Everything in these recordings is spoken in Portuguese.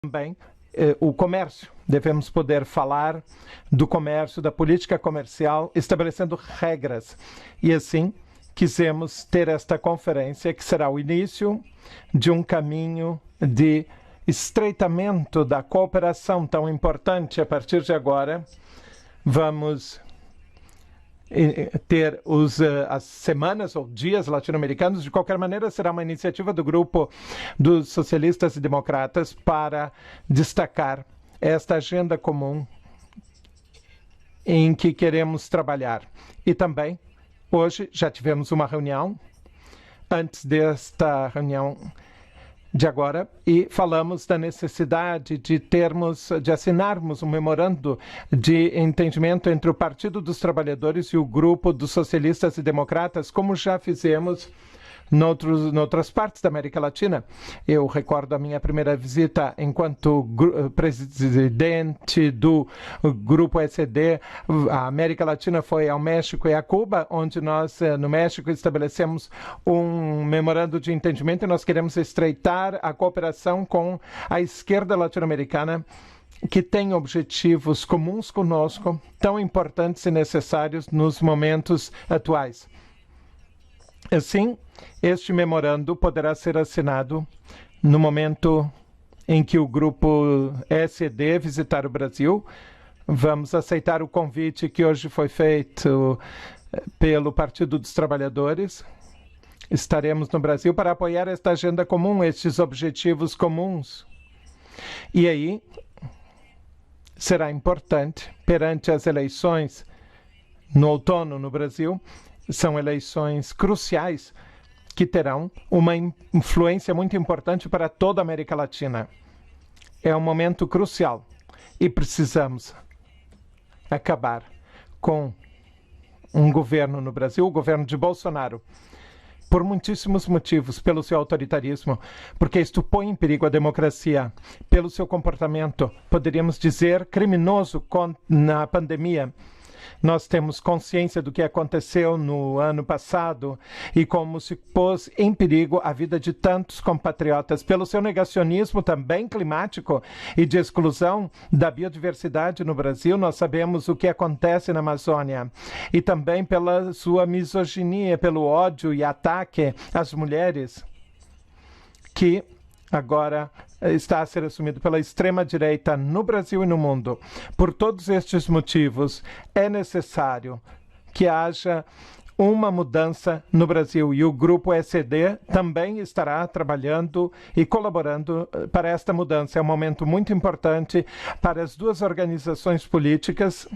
Também o comércio. Devemos poder falar do comércio, da política comercial, estabelecendo regras. E assim, quisemos ter esta conferência, que será o início de um caminho de estreitamento da cooperação tão importante. A partir de agora, vamos ter as semanas ou dias latino-americanos. De qualquer maneira, será uma iniciativa do grupo dos socialistas e democratas para destacar esta agenda comum em que queremos trabalhar. E também, hoje, já tivemos uma reunião, antes desta reunião de agora, e falamos da necessidade de assinarmos um memorando de entendimento entre o Partido dos Trabalhadores e o grupo dos socialistas e democratas, como já fizemos noutras partes da América Latina. Eu recordo a minha primeira visita enquanto presidente do Grupo SED. A América Latina foi ao México e a Cuba, onde nós, no México, estabelecemos um memorando de entendimento e nós queremos estreitar a cooperação com a esquerda latino-americana, que tem objetivos comuns conosco, tão importantes e necessários nos momentos atuais. Assim, este memorando poderá ser assinado no momento em que o grupo SED visitar o Brasil. Vamos aceitar o convite que hoje foi feito pelo Partido dos Trabalhadores. Estaremos no Brasil para apoiar esta agenda comum, estes objetivos comuns. E aí, será importante, perante as eleições no outono no Brasil, são eleições cruciais que terão uma influência muito importante para toda a América Latina. É um momento crucial e precisamos acabar com um governo no Brasil, o governo de Bolsonaro, por muitíssimos motivos, pelo seu autoritarismo, porque isto põe em perigo a democracia, pelo seu comportamento, poderíamos dizer, criminoso na pandemia. Nós temos consciência do que aconteceu no ano passado e como se pôs em perigo a vida de tantos compatriotas pelo seu negacionismo também climático e de exclusão da biodiversidade no Brasil. Nós sabemos o que acontece na Amazônia e também pela sua misoginia, pelo ódio e ataque às mulheres, que agora está a ser assumido pela extrema-direita no Brasil e no mundo. Por todos estes motivos, é necessário que haja uma mudança no Brasil e o Grupo SED também estará trabalhando e colaborando para esta mudança. É um momento muito importante para as duas organizações políticas.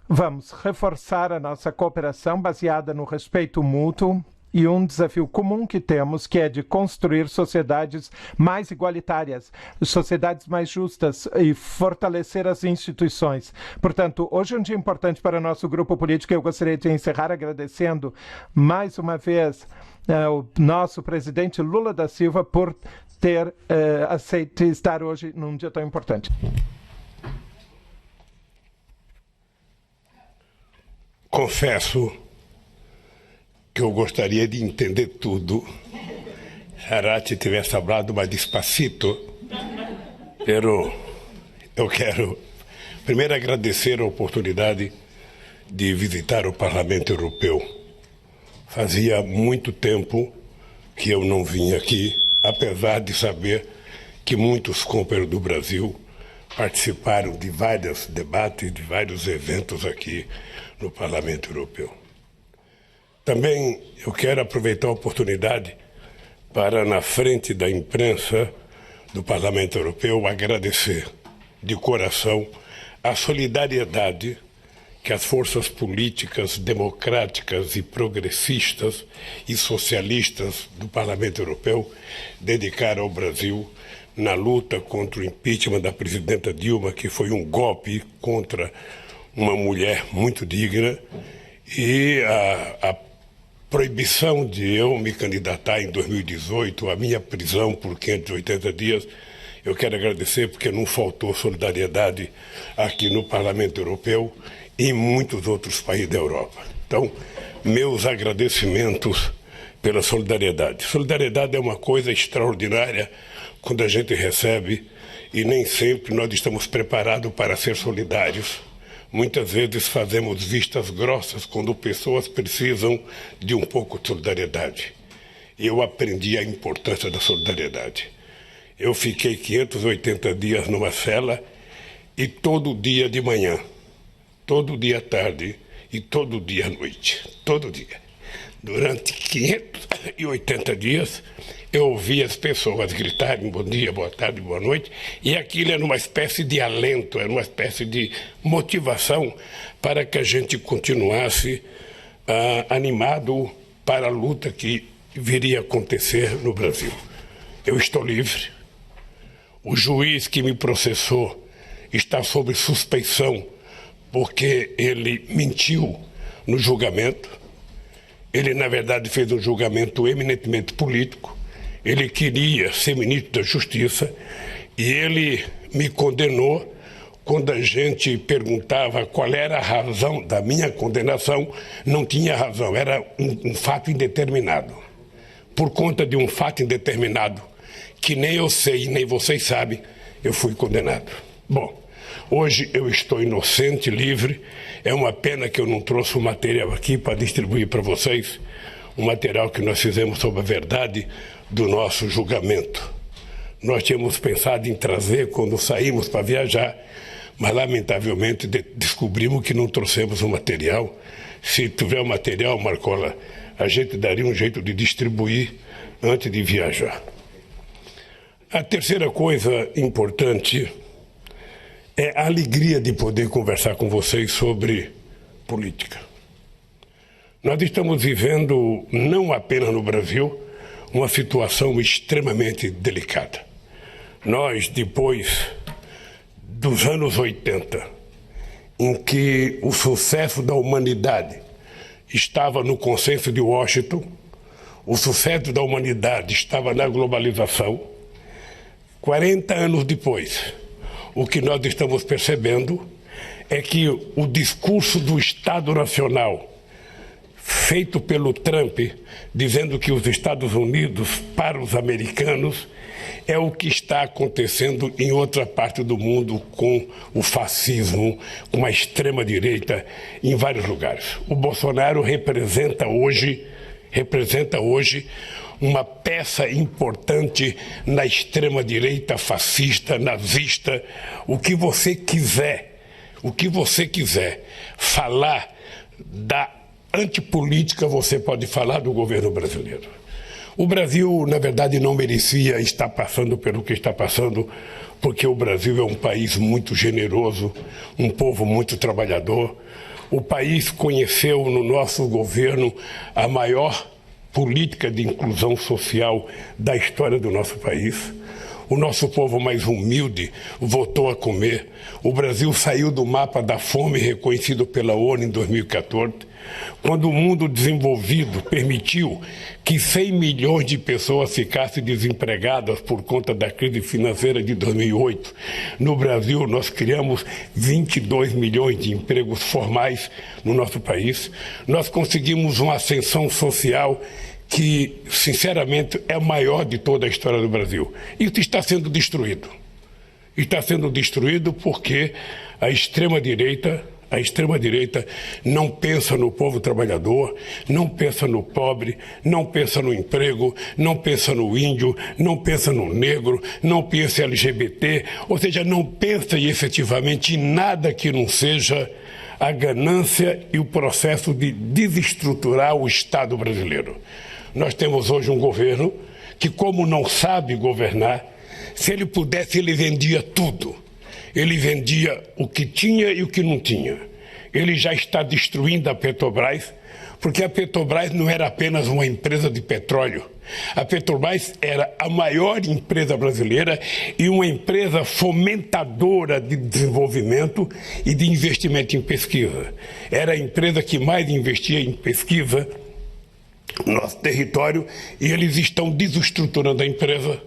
Vamos reforçar a nossa cooperação baseada no respeito mútuo e um desafio comum que temos, que é de construir sociedades mais igualitárias, sociedades mais justas e fortalecer as instituições. Portanto, hoje é um dia importante para o nosso grupo político. Eu gostaria de encerrar agradecendo mais uma vez o nosso presidente Lula da Silva por ter aceito estar hoje num dia tão importante. Confesso que eu gostaria de entender tudo se Arati tivesse falado mais despacito, pero eu quero primeiro agradecer a oportunidade de visitar o Parlamento Europeu. Fazia muito tempo que eu não vinha aqui, apesar de saber que muitos companheiros do Brasil participaram de vários debates, de vários eventos aqui no Parlamento Europeu. Também eu quero aproveitar a oportunidade para, na frente da imprensa do Parlamento Europeu, agradecer de coração a solidariedade que as forças políticas democráticas e progressistas e socialistas do Parlamento Europeu dedicaram ao Brasil na luta contra o impeachment da presidenta Dilma, que foi um golpe contra uma mulher muito digna, e a proibição de eu me candidatar em 2018, a minha prisão por 580 dias, eu quero agradecer porque não faltou solidariedade aqui no Parlamento Europeu e em muitos outros países da Europa. Então, meus agradecimentos pela solidariedade. Solidariedade é uma coisa extraordinária quando a gente recebe, e nem sempre nós estamos preparados para ser solidários. Muitas vezes fazemos vistas grossas quando pessoas precisam de um pouco de solidariedade. Eu aprendi a importância da solidariedade. Eu fiquei 580 dias numa cela e todo dia de manhã, todo dia à tarde e todo dia à noite, todo dia. Durante 580 dias, eu ouvi as pessoas gritarem bom dia, boa tarde, boa noite, e aquilo era uma espécie de alento, era uma espécie de motivação para que a gente continuasse animado para a luta que viria a acontecer no Brasil. Eu estou livre. O juiz que me processou está sob suspeição porque ele mentiu no julgamento. Ele, na verdade, fez um julgamento eminentemente político. Ele queria ser ministro da Justiça e ele me condenou. Quando a gente perguntava qual era a razão da minha condenação, não tinha razão, era um fato indeterminado. Por conta de um fato indeterminado, que nem eu sei, nem vocês sabem, eu fui condenado. Bom, hoje eu estou inocente, livre. É uma pena que eu não trouxe o material aqui para distribuir para vocês, o material que nós fizemos sobre a verdade do nosso julgamento. Nós tínhamos pensado em trazer quando saímos para viajar, mas lamentavelmente descobrimos que não trouxemos o material. Se tiver o material, Marcola, a gente daria um jeito de distribuir antes de viajar. A terceira coisa importante é a alegria de poder conversar com vocês sobre política. Nós estamos vivendo, não apenas no Brasil, uma situação extremamente delicada. Nós, depois dos anos 80, em que o sucesso da humanidade estava no consenso de Washington, o sucesso da humanidade estava na globalização, 40 anos depois, o que nós estamos percebendo é que o discurso do Estado Nacional, feito pelo Trump, dizendo que os Estados Unidos para os americanos, é o que está acontecendo em outra parte do mundo com o fascismo, com a extrema-direita em vários lugares. O Bolsonaro representa hoje uma peça importante na extrema-direita fascista, nazista, o que você quiser falar da antipolítica, você pode falar do governo brasileiro. O Brasil, na verdade, não merecia estar passando pelo que está passando, porque o Brasil é um país muito generoso, um povo muito trabalhador. O país conheceu no nosso governo a maior política de inclusão social da história do nosso país. O nosso povo mais humilde voltou a comer. O Brasil saiu do mapa da fome reconhecido pela ONU em 2014, quando o mundo desenvolvido permitiu que 100 milhões de pessoas ficassem desempregadas por conta da crise financeira de 2008. No Brasil, nós criamos 22 milhões de empregos formais no nosso país. Nós conseguimos uma ascensão social que, sinceramente, é a maior de toda a história do Brasil. Isso está sendo destruído. Está sendo destruído porque a extrema-direita não pensa no povo trabalhador, não pensa no pobre, não pensa no emprego, não pensa no índio, não pensa no negro, não pensa em LGBT, ou seja, não pensa efetivamente em nada que não seja a ganância e o processo de desestruturar o Estado brasileiro. Nós temos hoje um governo que, como não sabe governar, se ele pudesse, ele vendia tudo. Ele vendia o que tinha e o que não tinha. Ele já está destruindo a Petrobras, porque a Petrobras não era apenas uma empresa de petróleo. A Petrobras era a maior empresa brasileira e uma empresa fomentadora de desenvolvimento e de investimento em pesquisa. Era a empresa que mais investia em pesquisa no nosso território, e eles estão desestruturando a empresa,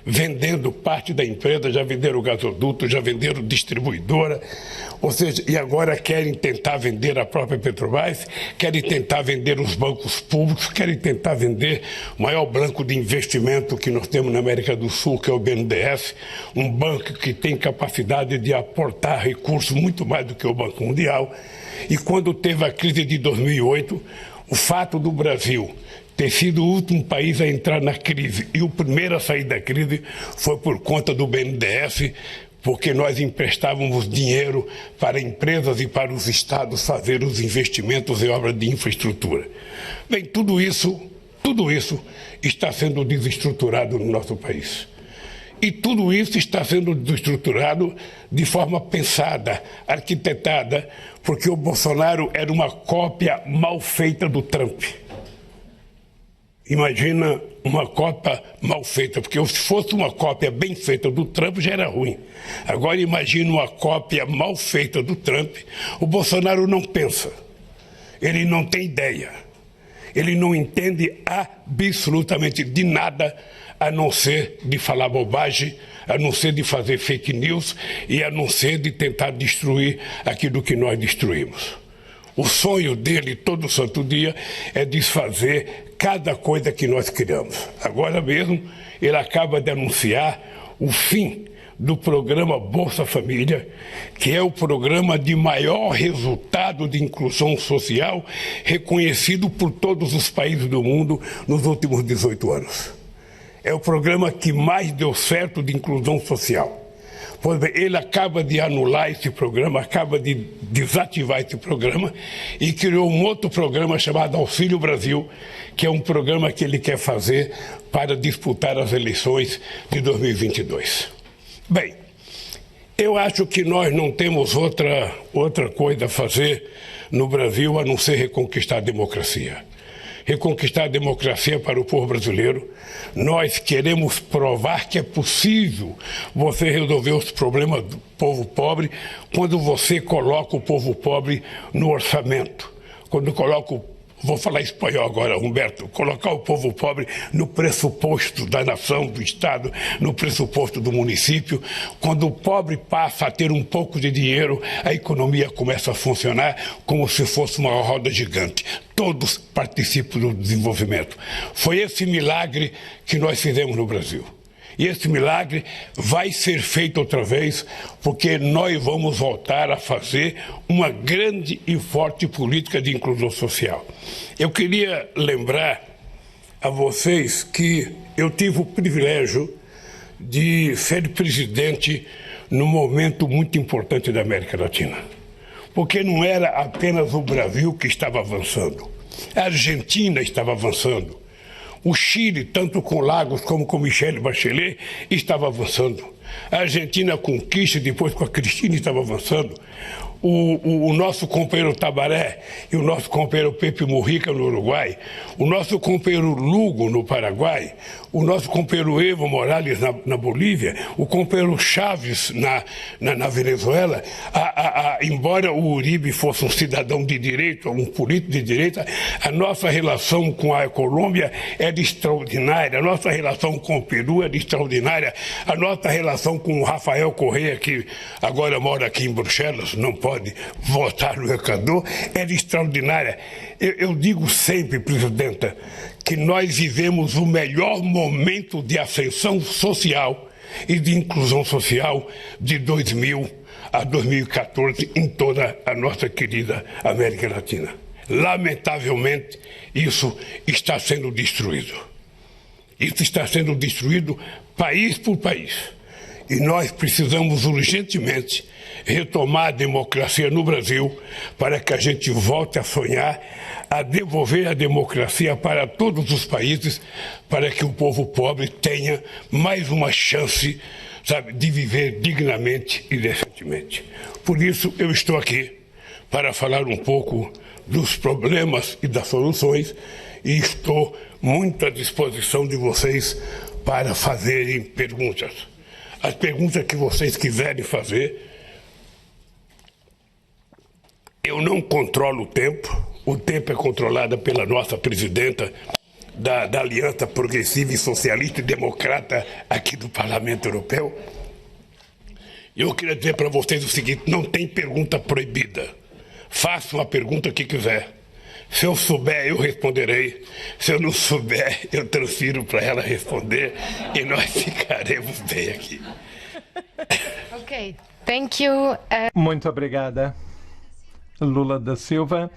vendendo parte da empresa, já venderam gasoduto, já venderam distribuidora, ou seja, e agora querem tentar vender a própria Petrobras, querem tentar vender os bancos públicos, querem tentar vender o maior banco de investimento que nós temos na América do Sul, que é o BNDES, um banco que tem capacidade de aportar recursos muito mais do que o Banco Mundial. E quando teve a crise de 2008, o fato do Brasil ter sido o último país a entrar na crise e o primeiro a sair da crise foi por conta do BNDES, porque nós emprestávamos dinheiro para empresas e para os estados fazer os investimentos em obras de infraestrutura. Bem, tudo isso está sendo desestruturado no nosso país. E tudo isso está sendo desestruturado de forma pensada, arquitetada, porque o Bolsonaro era uma cópia mal feita do Trump. Imagina uma cópia mal feita, porque se fosse uma cópia bem feita do Trump já era ruim. Agora imagina uma cópia mal feita do Trump. O Bolsonaro não pensa, ele não tem ideia, ele não entende absolutamente de nada, a não ser de falar bobagem, a não ser de fazer fake news e a não ser de tentar destruir aquilo que nós destruímos. O sonho dele, todo santo dia, é desfazer cada coisa que nós criamos. Agora mesmo, ele acaba de anunciar o fim do programa Bolsa Família, que é o programa de maior resultado de inclusão social reconhecido por todos os países do mundo nos últimos 18 anos. É o programa que mais deu certo de inclusão social. Pois bem, ele acaba de anular esse programa, acaba de desativar esse programa e criou um outro programa chamado Auxílio Brasil, que é um programa que ele quer fazer para disputar as eleições de 2022. Bem, eu acho que nós não temos outra coisa a fazer no Brasil a não ser reconquistar a democracia. Reconquistar a democracia para o povo brasileiro. Nós queremos provar que é possível você resolver os problemas do povo pobre quando você coloca o povo pobre no orçamento. Quando coloca vou falar espanhol agora, Humberto, colocar o povo pobre no pressuposto da nação, do Estado, no pressuposto do município. Quando o pobre passa a ter um pouco de dinheiro, a economia começa a funcionar como se fosse uma roda gigante. Todos participam do desenvolvimento. Foi esse milagre que nós fizemos no Brasil. E esse milagre vai ser feito outra vez, porque nós vamos voltar a fazer uma grande e forte política de inclusão social. Eu queria lembrar a vocês que eu tive o privilégio de ser presidente num momento muito importante da América Latina. Porque não era apenas o Brasil que estava avançando, a Argentina estava avançando. O Chile, tanto com Lagos como com Michelle Bachelet, estava avançando. A Argentina com Kirchner, depois com a Cristina, estava avançando. O nosso companheiro Tabaré e o nosso companheiro Pepe Mujica no Uruguai, o nosso companheiro Lugo no Paraguai, o nosso companheiro Evo Morales na Bolívia, o companheiro Chaves na Venezuela, embora o Uribe fosse um cidadão de direito, um político de direita, a nossa relação com a Colômbia era extraordinária, a nossa relação com o Peru era extraordinária, a nossa relação com o Rafael Correa, que agora mora aqui em Bruxelas, não pode votar no Equador, era extraordinária. Eu digo sempre, presidenta, que nós vivemos o melhor momento de ascensão social e de inclusão social de 2000 a 2014 em toda a nossa querida América Latina. Lamentavelmente, isso está sendo destruído. Isso está sendo destruído país por país. E nós precisamos urgentemente retomar a democracia no Brasil para que a gente volte a sonhar, a devolver a democracia para todos os países, para que o povo pobre tenha mais uma chance, sabe, de viver dignamente e decentemente. Por isso eu estou aqui para falar um pouco dos problemas e das soluções e estou muito à disposição de vocês para fazerem perguntas. As perguntas que vocês quiserem fazer. Eu não controlo o tempo é controlado pela nossa presidenta, da Aliança Progressiva e Socialista e Democrata aqui do Parlamento Europeu. Eu queria dizer para vocês o seguinte: não tem pergunta proibida. Façam a pergunta que quiser. Se eu souber, eu responderei. Se eu não souber, eu transfiro para ela responder e nós ficaremos bem aqui. Ok, thank you. Muito obrigada, Lula da Silva.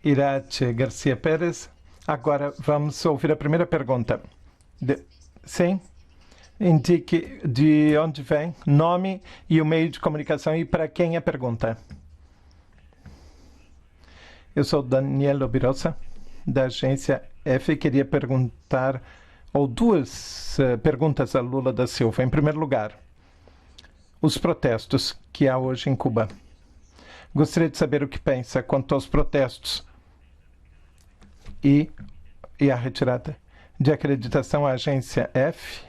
Irache Garcia Pérez. Agora vamos ouvir a primeira pergunta. Sim? Indique de onde vem, nome e o meio de comunicação e para quem a pergunta. Eu sou Daniel Obirosa, da agência F. Queria perguntar, ou duas perguntas a Lula da Silva. Em primeiro lugar, os protestos que há hoje em Cuba. Gostaria de saber o que pensa quanto aos protestos e a retirada de acreditação à agência F.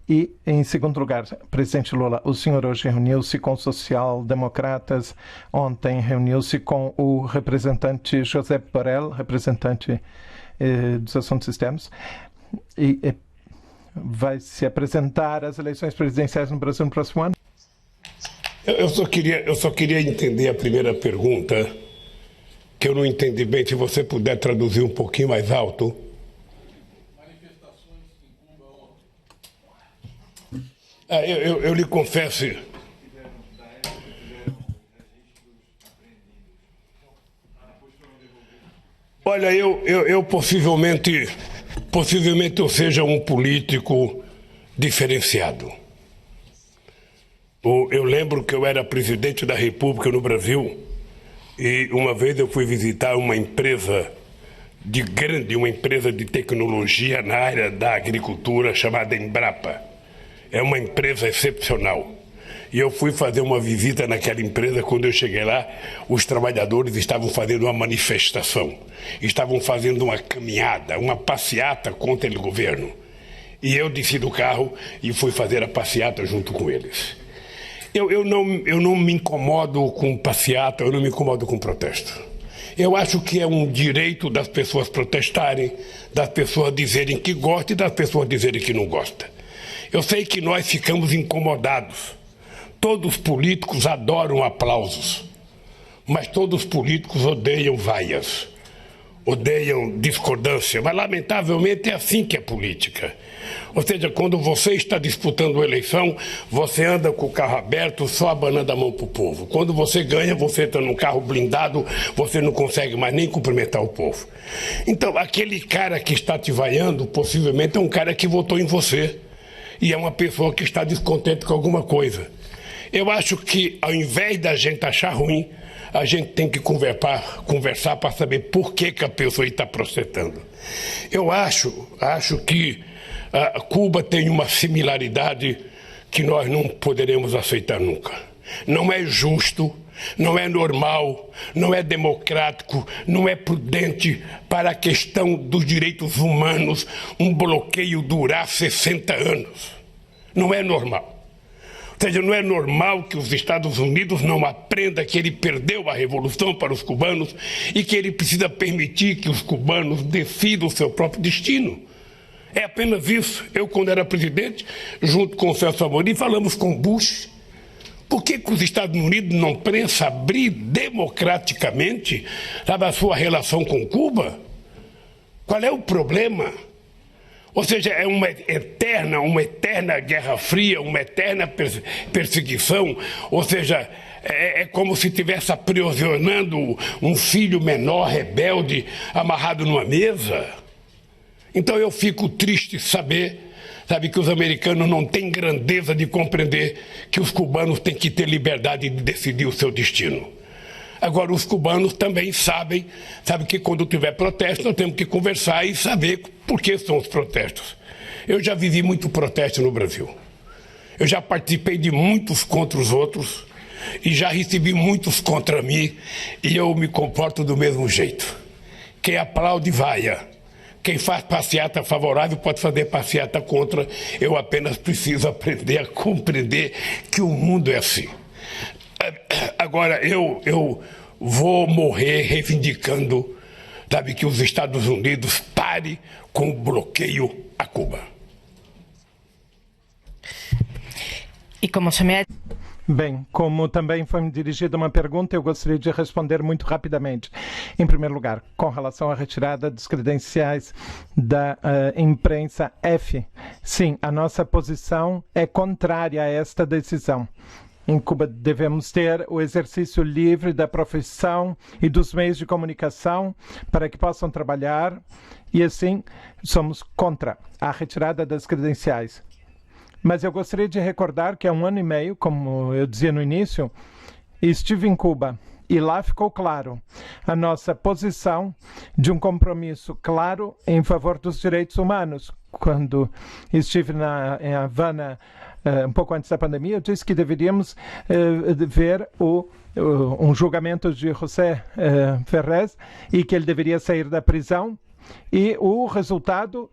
E, em segundo lugar, presidente Lula, o senhor hoje reuniu-se com social-democratas, ontem reuniu-se com o representante José Borrell, representante dos assuntos externos, e vai se apresentar às eleições presidenciais no Brasil no próximo ano? Eu só queria entender a primeira pergunta, que eu não entendi bem. Se você puder traduzir um pouquinho mais alto. Eu lhe confesso. Olha, eu possivelmente eu seja um político diferenciado. Eu lembro que eu era presidente da República no Brasil e uma vez eu fui visitar uma empresa uma empresa de tecnologia na área da agricultura chamada Embrapa. É uma empresa excepcional. E eu fui fazer uma visita naquela empresa. Quando eu cheguei lá, os trabalhadores estavam fazendo uma manifestação. Estavam fazendo uma caminhada, uma passeata contra o governo. E eu desci do carro e fui fazer a passeata junto com eles. Eu não me incomodo com passeata, eu não me incomodo com protesto. Eu acho que é um direito das pessoas protestarem, das pessoas dizerem que gostam e das pessoas dizerem que não gostam. Eu sei que nós ficamos incomodados. Todos os políticos adoram aplausos, mas todos os políticos odeiam vaias, odeiam discordância. Mas, lamentavelmente, é assim que é política. Ou seja, quando você está disputando uma eleição, você anda com o carro aberto, só abanando a mão para o povo. Quando você ganha, você está num carro blindado, você não consegue mais nem cumprimentar o povo. Então, aquele cara que está te vaiando, possivelmente é um cara que votou em você. E é uma pessoa que está descontente com alguma coisa. Eu acho que, ao invés da gente achar ruim, a gente tem que conversar para saber por que a pessoa está protestando. Eu acho que Cuba tem uma similaridade que nós não poderemos aceitar nunca. Não é justo, não é normal, não é democrático, não é prudente para a questão dos direitos humanos um bloqueio durar 60 anos. Não é normal. Ou seja, não é normal que os Estados Unidos não aprendam que ele perdeu a revolução para os cubanos e que ele precisa permitir que os cubanos decidam o seu próprio destino. É apenas isso. Eu, quando era presidente, junto com o Celso Amorim, falamos com Bush. Por que os Estados Unidos não pensam abrir democraticamente, sabe, a sua relação com Cuba? Qual é o problema? Ou seja, é uma eterna Guerra Fria, uma eterna perseguição. Ou seja, é como se estivesse aprisionando um filho menor, rebelde, amarrado numa mesa. Então eu fico triste saber, sabe, que os americanos não têm grandeza de compreender que os cubanos têm que ter liberdade de decidir o seu destino. Agora, os cubanos também sabem que quando tiver protesto, nós temos que conversar e saber por que são os protestos. Eu já vivi muito protesto no Brasil. Eu já participei de muitos contra os outros e já recebi muitos contra mim e eu me comporto do mesmo jeito. Quem aplaude, vaia. Quem faz passeata favorável pode fazer passeata contra. Eu apenas preciso aprender a compreender que o mundo é assim. Agora, eu vou morrer reivindicando, sabe, que os Estados Unidos parem pare com o bloqueio a Cuba. E como se me... Bem, como também foi me dirigida uma pergunta, eu gostaria de responder muito rapidamente. Em primeiro lugar, com relação à retirada dos credenciais da imprensa F. Sim, a nossa posição é contrária a esta decisão. Em Cuba devemos ter o exercício livre da profissão e dos meios de comunicação para que possam trabalhar e assim somos contra a retirada das credenciais. Mas eu gostaria de recordar que há 1 ano e meio, como eu dizia no início, estive em Cuba e lá ficou claro a nossa posição de um compromisso claro em favor dos direitos humanos. Quando estive em Havana um pouco antes da pandemia, eu disse que deveríamos ver um julgamento de José Ferrez e que ele deveria sair da prisão. E o resultado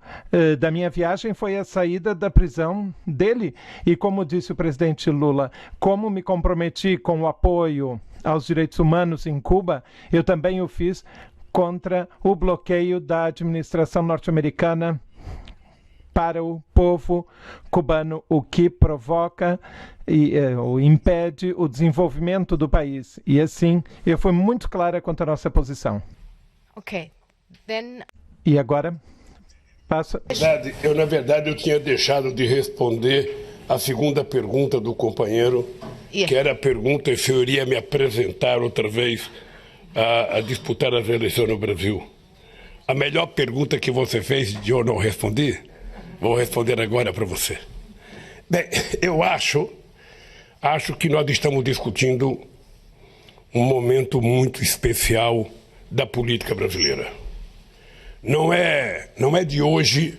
da minha viagem foi a saída da prisão dele. E como disse o presidente Lula, como me comprometi com o apoio aos direitos humanos em Cuba, eu também o fiz contra o bloqueio da administração norte-americana para o povo cubano, o que provoca ou impede o desenvolvimento do país. E assim, eu fui muito clara quanto à nossa posição. Ok. Then... E agora, passo... Na verdade, eu tinha deixado de responder a segunda pergunta do companheiro, que era a pergunta se eu iria me apresentar outra vez a disputar as eleições no Brasil. A melhor pergunta que você fez e eu não respondi, vou responder agora para você. Bem, eu acho que nós estamos discutindo um momento muito especial da política brasileira. Não é de hoje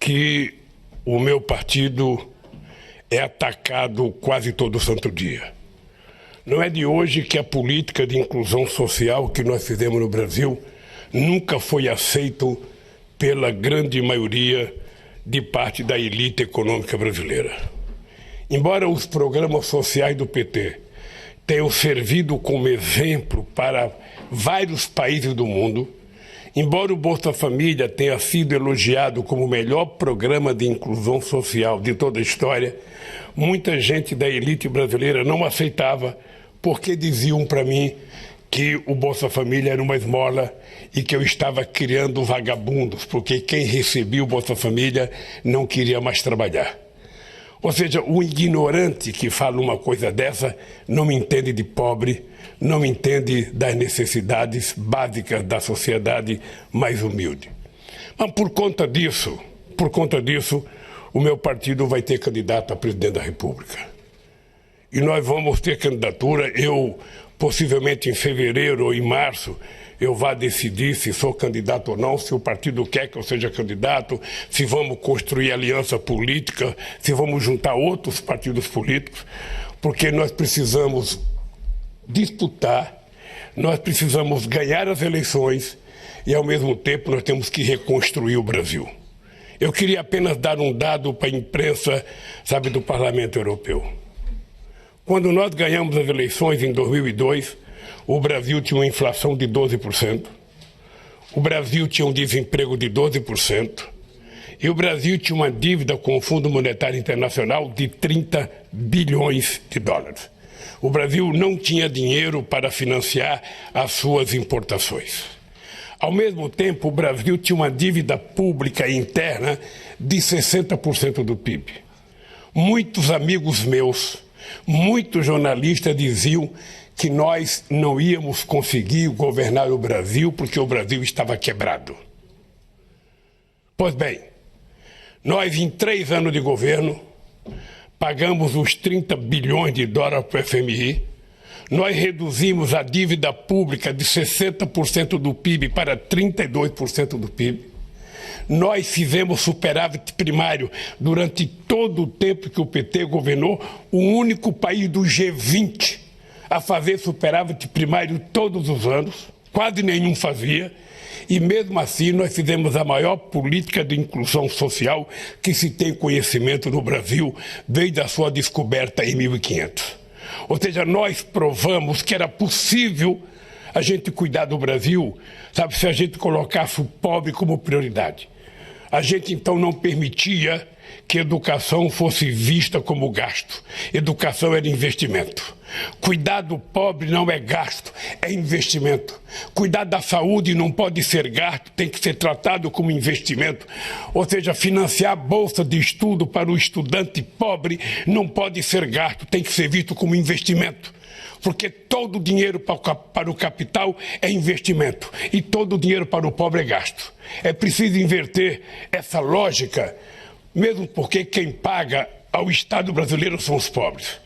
que o meu partido é atacado quase todo santo dia. Não é de hoje que a política de inclusão social que nós fizemos no Brasil nunca foi aceito pela grande maioria de parte da elite econômica brasileira. Embora os programas sociais do PT tenham servido como exemplo para vários países do mundo, embora o Bolsa Família tenha sido elogiado como o melhor programa de inclusão social de toda a história, muita gente da elite brasileira não aceitava porque diziam para mim que o Bolsa Família era uma esmola e que eu estava criando vagabundos, porque quem recebia o Bolsa Família não queria mais trabalhar. Ou seja, o ignorante que fala uma coisa dessa não me entende de pobre, não entende das necessidades básicas da sociedade mais humilde. Mas por conta disso, o meu partido vai ter candidato a presidente da República. E nós vamos ter candidatura, possivelmente em fevereiro ou em março, eu vá decidir se sou candidato ou não, se o partido quer que eu seja candidato, se vamos construir aliança política, se vamos juntar outros partidos políticos, porque nós precisamos disputar, nós precisamos ganhar as eleições e, ao mesmo tempo, nós temos que reconstruir o Brasil. Eu queria apenas dar um dado para a imprensa, do Parlamento Europeu. Quando nós ganhamos as eleições em 2002, o Brasil tinha uma inflação de 12%, o Brasil tinha um desemprego de 12%, e o Brasil tinha uma dívida com o Fundo Monetário Internacional de 30 bilhões de dólares. O Brasil não tinha dinheiro para financiar as suas importações. Ao mesmo tempo, o Brasil tinha uma dívida pública interna de 60% do PIB. Muitos amigos meus, muitos jornalistas diziam que nós não íamos conseguir governar o Brasil porque o Brasil estava quebrado. Pois bem, nós em 3 anos de governo pagamos os 30 bilhões de dólares para o FMI, nós reduzimos a dívida pública de 60% do PIB para 32% do PIB, nós fizemos superávit primário durante todo o tempo que o PT governou, o único país do G20 a fazer superávit primário todos os anos, quase nenhum fazia, e mesmo assim nós fizemos a maior política de inclusão social que se tem conhecimento no Brasil desde a sua descoberta em 1500. Ou seja, nós provamos que era possível a gente cuidar do Brasil, sabe, se a gente colocasse o pobre como prioridade. A gente então não permitia que educação fosse vista como gasto. Educação era investimento. Cuidar do pobre não é gasto, é investimento. Cuidar da saúde não pode ser gasto, tem que ser tratado como investimento. Ou seja, financiar a bolsa de estudo para o estudante pobre não pode ser gasto, tem que ser visto como investimento. Porque todo o dinheiro para o capital é investimento e todo o dinheiro para o pobre é gasto. É preciso inverter essa lógica, mesmo porque quem paga ao Estado brasileiro são os pobres.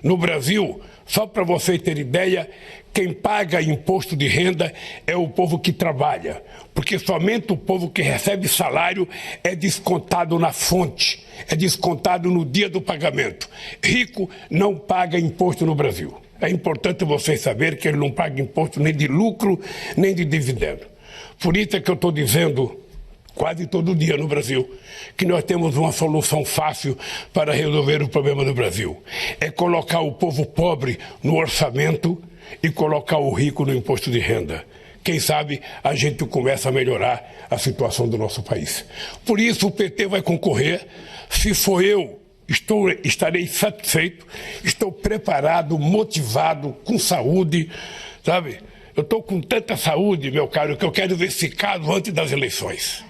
No Brasil, só para você ter ideia, quem paga imposto de renda é o povo que trabalha, porque somente o povo que recebe salário é descontado na fonte, é descontado no dia do pagamento. Rico não paga imposto no Brasil. É importante vocês saberem que ele não paga imposto nem de lucro, nem de dividendo. Por isso é que eu estou dizendo, quase todo dia no Brasil, que nós temos uma solução fácil para resolver o problema do Brasil. É colocar o povo pobre no orçamento e colocar o rico no imposto de renda. Quem sabe a gente começa a melhorar a situação do nosso país. Por isso o PT vai concorrer. Se for eu, estarei satisfeito, estou preparado, motivado, com saúde, sabe? Eu estou com tanta saúde, meu caro, que eu quero ver esse caso antes das eleições.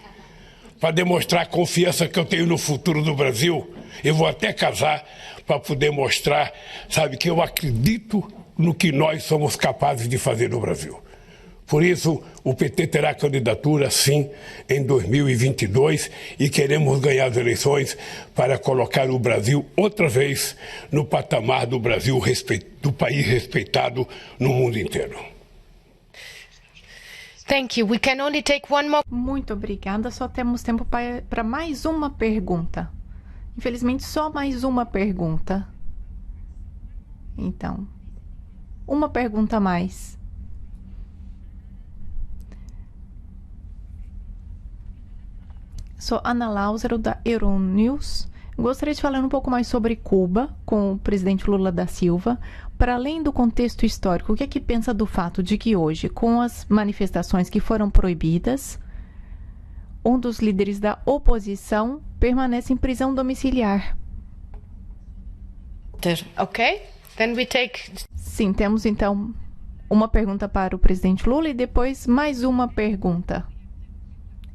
Para demonstrar a confiança que eu tenho no futuro do Brasil, eu vou até casar para poder mostrar, sabe, que eu acredito no que nós somos capazes de fazer no Brasil. Por isso, o PT terá candidatura, sim, em 2022 e queremos ganhar as eleições para colocar o Brasil outra vez no patamar do Brasil, do país respeitado no mundo inteiro. Thank you. We can only take one more. Muito obrigada. Só temos tempo para mais uma pergunta. Infelizmente, só mais uma pergunta. Então, uma pergunta a mais. Sou Ana Lázaro, da Euronews. Gostaria de falar um pouco mais sobre Cuba, com o presidente Lula da Silva. Para além do contexto histórico, o que é que pensa do fato de que hoje, com as manifestações que foram proibidas, um dos líderes da oposição permanece em prisão domiciliar? Ok? Then we take... Sim, temos então uma pergunta para o presidente Lula e depois mais uma pergunta.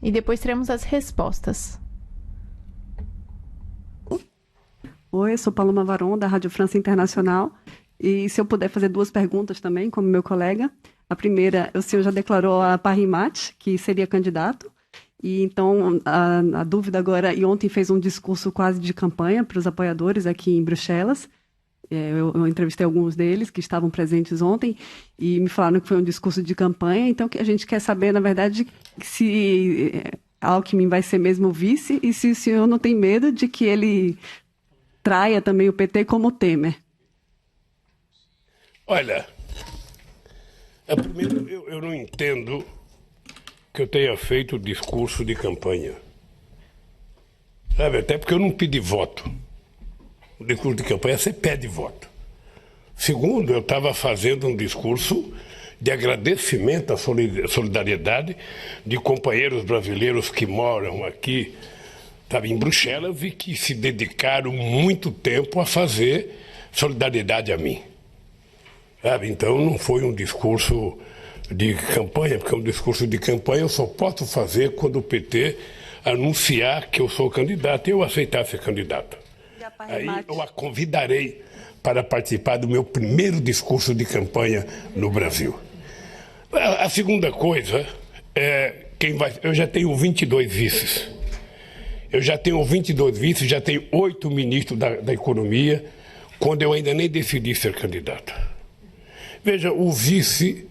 E depois teremos as respostas. Oi, eu sou Paloma Varon, da Rádio França Internacional. E se eu puder fazer duas perguntas também, como meu colega. A primeira, o senhor já declarou a Parimat, que seria candidato. E então, a dúvida agora, e ontem fez um discurso quase de campanha para os apoiadores aqui em Bruxelas. Eu entrevistei alguns deles que estavam presentes ontem e me falaram que foi um discurso de campanha. Então, a gente quer saber, na verdade, se Alckmin vai ser mesmo vice e se o senhor não tem medo de que ele traia também o PT como o Temer. Olha, primeiro, eu não entendo que eu tenha feito discurso de campanha. Sabe, até porque eu não pedi voto. O discurso de campanha, você pede voto. Segundo, eu estava fazendo um discurso de agradecimento à solidariedade de companheiros brasileiros que moram aqui, sabe, em Bruxelas e que se dedicaram muito tempo a fazer solidariedade a mim. Sabe? Então não foi um discurso de campanha, porque um discurso de campanha eu só posso fazer quando o PT anunciar que eu sou candidato e eu aceitar ser candidato. Aí eu a convidarei para participar do meu primeiro discurso de campanha no Brasil. A segunda coisa é eu já tenho 22 vices. Eu já tenho 22 vices, já tenho 8 ministros da Economia, quando eu ainda nem decidi ser candidato. Veja, o vice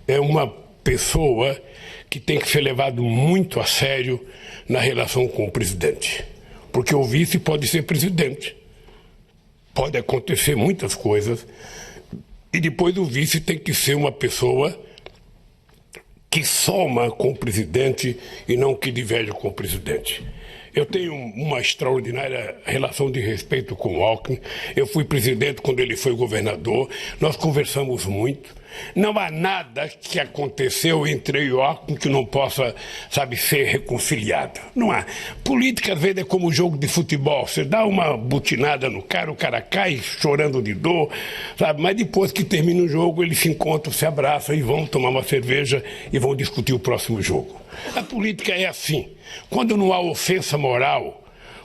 é uma pessoa que tem que ser levado muito a sério na relação com o presidente. Porque o vice pode ser presidente. Pode acontecer muitas coisas. E depois o vice tem que ser uma pessoa que soma com o presidente e não que diverge com o presidente. Eu tenho uma extraordinária relação de respeito com o Alckmin. Eu fui presidente quando ele foi governador. Nós conversamos muito. Não há nada que aconteceu entre eu e o Alckmin que não possa, ser reconciliado. Não há. Política, às vezes, é como jogo de futebol. Você dá uma butinada no cara, o cara cai chorando de dor, Mas depois que termina o jogo, eles se encontram, se abraçam e vão tomar uma cerveja e vão discutir o próximo jogo. A política é assim. Quando não há ofensa moral,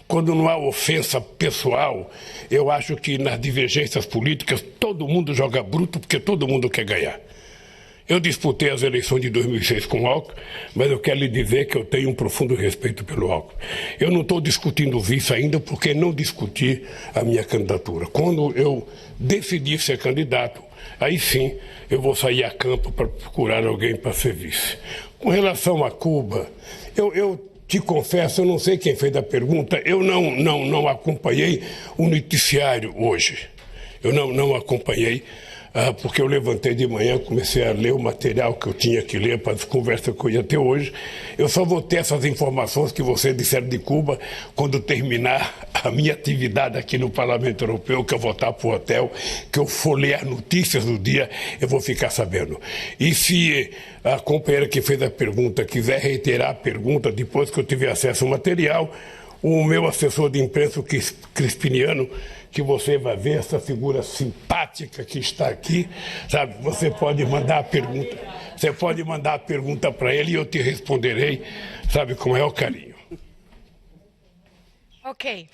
quando não há ofensa pessoal, eu acho que nas divergências políticas todo mundo joga bruto porque todo mundo quer ganhar. Eu disputei as eleições de 2006 com o Alckmin, mas eu quero lhe dizer que eu tenho um profundo respeito pelo Alckmin. Eu não estou discutindo vice ainda porque não discuti a minha candidatura. Quando eu decidi ser candidato, aí sim eu vou sair a campo para procurar alguém para ser vice. Com relação a Cuba, eu te confesso, eu não sei quem fez a pergunta, eu não acompanhei o noticiário hoje. Eu não acompanhei, porque eu levantei de manhã, comecei a ler o material que eu tinha que ler para as conversas que eu ia ter hoje. Eu só vou ter essas informações que vocês disseram de Cuba quando terminar a minha atividade aqui no Parlamento Europeu, que eu voltar para o hotel, que eu for ler as notícias do dia, eu vou ficar sabendo. E se a companheira que fez a pergunta quiser reiterar a pergunta depois que eu tiver acesso ao material, o meu assessor de imprensa, o Crispiniano, que você vai ver essa figura simpática que está aqui, Você pode mandar a pergunta, para ele e eu te responderei, com o maior carinho. Okay.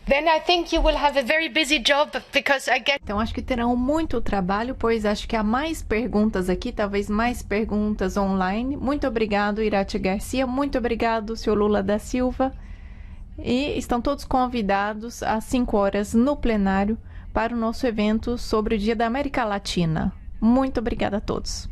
Then I think you will have a very busy job because I get... Então, acho que terão muito trabalho, pois acho que há mais perguntas aqui, talvez mais perguntas online. Muito obrigado, Iraty Garcia. Muito obrigado, senhor Lula da Silva. E estão todos convidados às 5 horas no plenário para o nosso evento sobre o Dia da América Latina. Muito obrigada a todos.